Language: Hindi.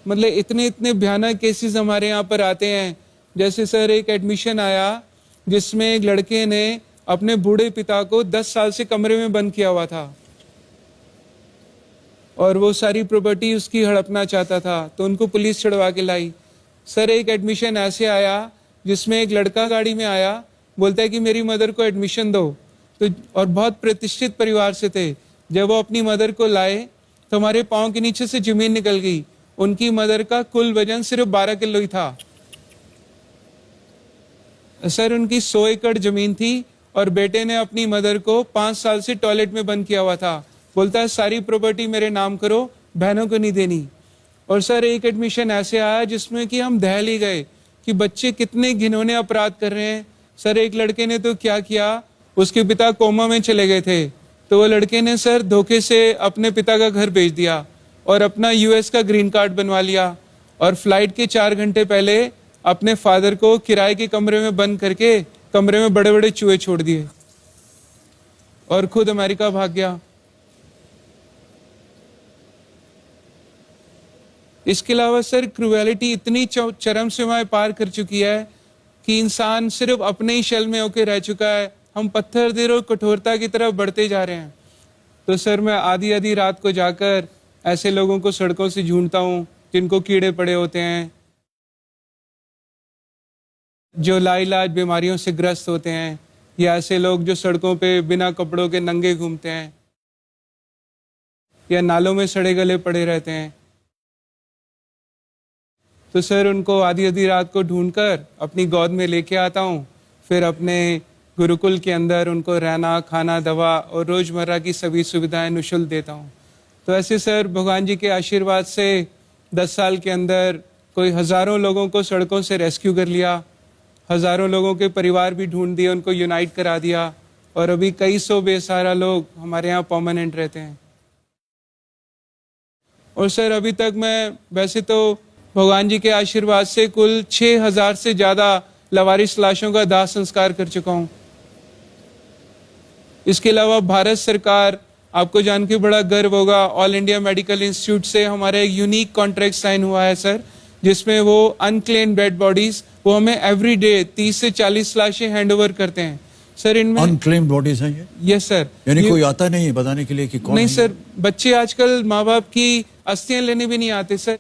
मतलब इतने इतने भयानक केसेस हमारे यहाँ पर आते हैं। जैसे सर एक एडमिशन आया जिसमें एक लड़के ने अपने बूढ़े पिता को 10 साल से कमरे में बंद किया हुआ था और वो सारी प्रॉपर्टी उसकी हड़पना चाहता था, तो उनको पुलिस छुड़वा के लाई। सर एक एडमिशन ऐसे आया जिसमें एक लड़का गाड़ी में आया, बोलता है कि मेरी मदर को एडमिशन दो, तो और बहुत प्रतिष्ठित परिवार से थे। जब वो अपनी मदर को लाए तो हमारे पाँव के नीचे से जमीन निकल गई। उनकी मदर का कुल वजन सिर्फ 12 किलो ही था। सर उनकी 100 एकड़ जमीन थी और बेटे ने अपनी मदर को 5 साल से टॉयलेट में बंद किया हुआ था। बोलता है सारी प्रॉपर्टी मेरे नाम करो, बहनों को नहीं देनी। और सर एक एडमिशन ऐसे आया जिसमें कि हम दहल ही गए कि बच्चे कितने घिनौने अपराध कर रहे हैं। सर एक लड़के ने तो क्या किया, उसके पिता कोमा में चले गए थे, तो वो लड़के ने सर धोखे से अपने पिता का घर बेच दिया और अपना यूएस का ग्रीन कार्ड बनवा लिया और फ्लाइट के 4 घंटे पहले अपने फादर को किराए के कमरे में बंद करके कमरे में बड़े बड़े चूहे छोड़ दिए और खुद अमेरिका भाग गया। इसके अलावा सर क्रूएलिटी इतनी चरम सीमाएं पार कर चुकी है कि इंसान सिर्फ अपने ही शल में होकर रह चुका है। हम पत्थर देर और कठोरता की तरफ बढ़ते जा रहे हैं। तो सर मैं आधी आधी रात को जाकर ऐसे लोगों को सड़कों से ढूंढता हूँ जिनको कीड़े पड़े होते हैं, जो लाइलाज बीमारियों से ग्रस्त होते हैं, या ऐसे लोग जो सड़कों पे बिना कपड़ों के नंगे घूमते हैं या नालों में सड़े गले पड़े रहते हैं। तो सर उनको आधी आधी रात को ढूंढकर अपनी गोद में लेके आता हूँ, फिर अपने गुरुकुल के अंदर उनको रहना, खाना, दवा और रोज़मर्रा की सभी सुविधाएं निःशुल्क देता हूँ। तो ऐसे सर भगवान जी के आशीर्वाद से 10 साल के अंदर कोई हज़ारों लोगों को सड़कों से रेस्क्यू कर लिया, हज़ारों लोगों के परिवार भी ढूंढ दिए, उनको यूनाइट करा दिया और अभी कई सौ बेसहारा लोग हमारे यहाँ परमानेंट रहते हैं। और सर अभी तक मैं वैसे तो भगवान जी के आशीर्वाद से कुल 6000 से ज़्यादा लवारिस लाशों का दाह संस्कार कर चुका हूँ। इसके अलावा भारत सरकार, आपको जान के बड़ा गर्व होगा, ऑल इंडिया मेडिकल इंस्टीट्यूट से हमारा एक यूनिक कॉन्ट्रैक्ट साइन हुआ है सर, जिसमें वो अनक्लेम्ड डेड बॉडीज वो हमें एवरी डे 30 से 40 लाशें हैंड ओवर करते हैं। सर इनमें अनक्लेम्ड बॉडीज हैं ये? Yes sir. यानी कोई आता नहीं है बताने के लिए कि कौन? नहीं सर, बच्चे आजकल माँ बाप की अस्थियां लेने भी नहीं आते सर।